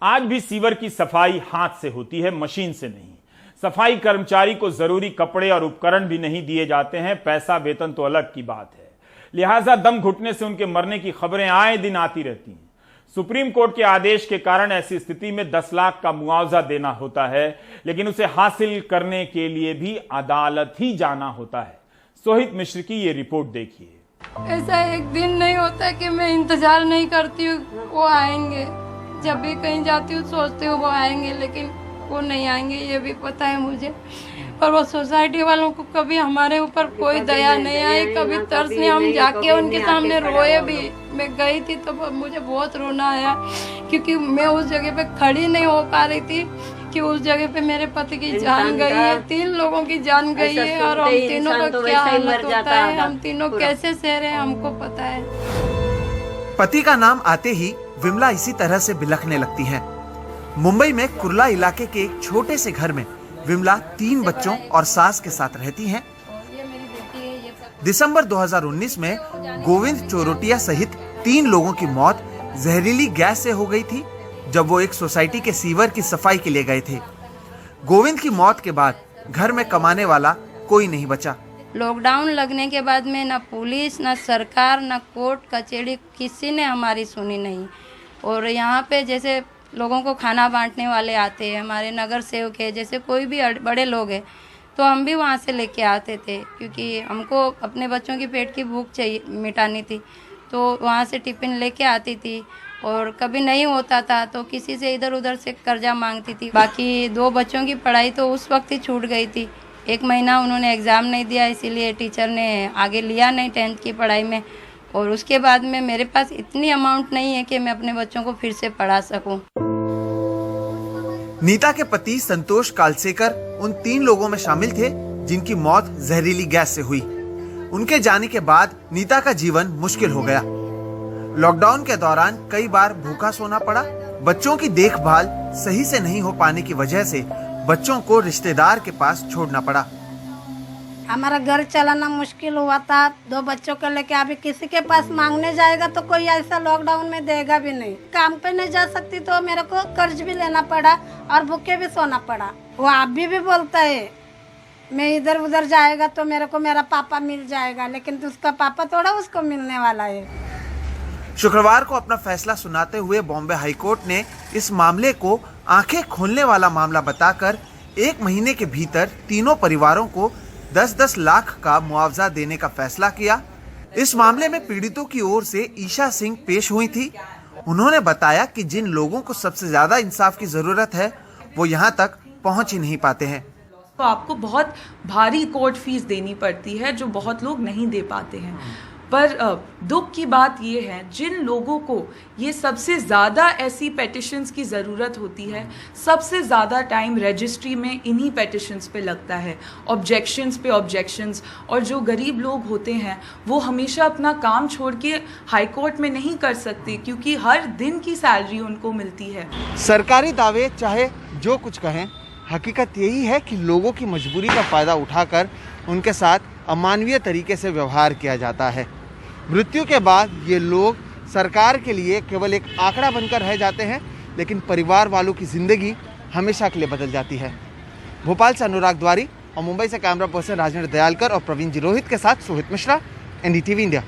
आज भी सीवर की सफाई हाथ से होती है, मशीन से नहीं। सफाई कर्मचारी को जरूरी कपड़े और उपकरण भी नहीं दिए जाते हैं, पैसा वेतन तो अलग की बात है। लिहाजा दम घुटने से उनके मरने की खबरें आए दिन आती रहती हैं। सुप्रीम कोर्ट के आदेश के कारण ऐसी स्थिति में 10 लाख का मुआवजा देना होता है, लेकिन उसे हासिल करने के लिए भी अदालत ही जाना होता है। सोहित मिश्र की ये रिपोर्ट देखिए। ऐसा एक दिन नहीं होता कि मैं इंतजार नहीं करती हूँ वो आएंगे। जब भी कहीं जाती हूँ सोचती हूँ वो आएंगे, लेकिन वो नहीं आएंगे, ये भी पता है मुझे। पर वो सोसाइटी वालों को कभी हमारे ऊपर कोई दया नहीं आई, कभी तरस नहीं। हम जाके उनके सामने रोए भी। मैं गई थी तो मुझे बहुत रोना आया, क्योंकि मैं उस जगह पे खड़ी नहीं हो पा रही थी कि उस जगह पे मेरे पति की जान गई है, 3 लोगों की जान गई है, और हम तीनों का क्या हालत होता है, हम तीनों कैसे सह रहे हैं, हमको पता है। पति का नाम आते ही विमला इसी तरह से बिलखने लगती है। मुंबई में कुर्ला इलाके के एक छोटे से घर में विमला 3 बच्चों और सास के साथ रहती हैं। दिसंबर 2019 में गोविंद चोरोटिया सहित 3 लोगों की मौत जहरीली गैस से हो गई थी, जब वो एक सोसाइटी के सीवर की सफाई के लिए गए थे। गोविंद की मौत के बाद घर में कमाने वाला कोई नहीं बचा। लॉकडाउन लगने के बाद में न पुलिस, न सरकार, न कोर्ट कचहरी, किसी ने हमारी सुनी नहीं। और यहाँ पे जैसे लोगों को खाना बांटने वाले आते हैं, हमारे नगर सेवक है, जैसे कोई भी बड़े लोग हैं, तो हम भी वहाँ से लेके आते थे, क्योंकि हमको अपने बच्चों की पेट की भूख चाहिए मिटानी थी। तो वहाँ से टिफिन लेके आती थी, और कभी नहीं होता था तो किसी से इधर उधर से कर्जा मांगती थी। बाकी 2 बच्चों की पढ़ाई तो उस वक्त ही छूट गई थी। 1 महीना उन्होंने एग्ज़ाम नहीं दिया, इसीलिए टीचर ने आगे लिया नहीं 10th की पढ़ाई में। और उसके बाद में मेरे पास इतनी अमाउंट नहीं है कि मैं अपने बच्चों को फिर से पढ़ा सकूं। नीता के पति संतोष कालसेकर उन 3 लोगों में शामिल थे जिनकी मौत जहरीली गैस से हुई। उनके जाने के बाद नीता का जीवन मुश्किल हो गया। लॉकडाउन के दौरान कई बार भूखा सोना पड़ा। बच्चों की देखभाल सही से नहीं हो पाने की वजह से बच्चों को रिश्तेदार के पास छोड़ना पड़ा। हमारा घर चलाना मुश्किल हुआ था। 2 बच्चों को लेके अभी किसी के पास मांगने जाएगा तो कोई ऐसा लॉकडाउन में देगा भी नहीं। काम पे नहीं जा सकती तो मेरे को कर्ज भी लेना पड़ा और भूखे भी सोना पड़ा। वो अभी भी बोलता है मैं इधर उधर जाएगा तो मेरे को मेरा पापा मिल जाएगा, लेकिन उसका पापा थोड़ा उसको मिलने वाला है। शुक्रवार को अपना फैसला सुनाते हुए बॉम्बे हाईकोर्ट ने इस मामले को आंखें खोलने वाला मामला बताकर 1 महीने के भीतर तीनों परिवारों को 10-10 लाख का मुआवजा देने का फैसला किया। इस मामले में पीड़ितों की ओर से ईशा सिंह पेश हुई थी। उन्होंने बताया कि जिन लोगों को सबसे ज्यादा इंसाफ की जरूरत है वो यहाँ तक पहुँच ही नहीं पाते हैं। तो आपको बहुत भारी कोर्ट फीस देनी पड़ती है जो बहुत लोग नहीं दे पाते हैं। पर दुख की बात ये है जिन लोगों को ये सबसे ज़्यादा ऐसी पेटिशंस की ज़रूरत होती है, सबसे ज़्यादा टाइम रजिस्ट्री में इन्हीं पेटिशंस पे लगता है, ऑब्जेक्शंस पे ऑब्जेक्शंस। और जो गरीब लोग होते हैं वो हमेशा अपना काम छोड़ के हाई कोर्ट में नहीं कर सकते, क्योंकि हर दिन की सैलरी उनको मिलती है। सरकारी दावे चाहे जो कुछ कहें, हकीकत यही है कि लोगों की मजबूरी का फ़ायदा उठाकर उनके साथ अमानवीय तरीके से व्यवहार किया जाता है। मृत्यु के बाद ये लोग सरकार के लिए केवल एक आंकड़ा बनकर रह जाते हैं, लेकिन परिवार वालों की ज़िंदगी हमेशा के लिए बदल जाती है। भोपाल से अनुराग द्वारी और मुंबई से कैमरा पर्सन राजेंद्र दयालकर और प्रवीण जी रोहित के साथ सोहित मिश्रा, NDTV इंडिया।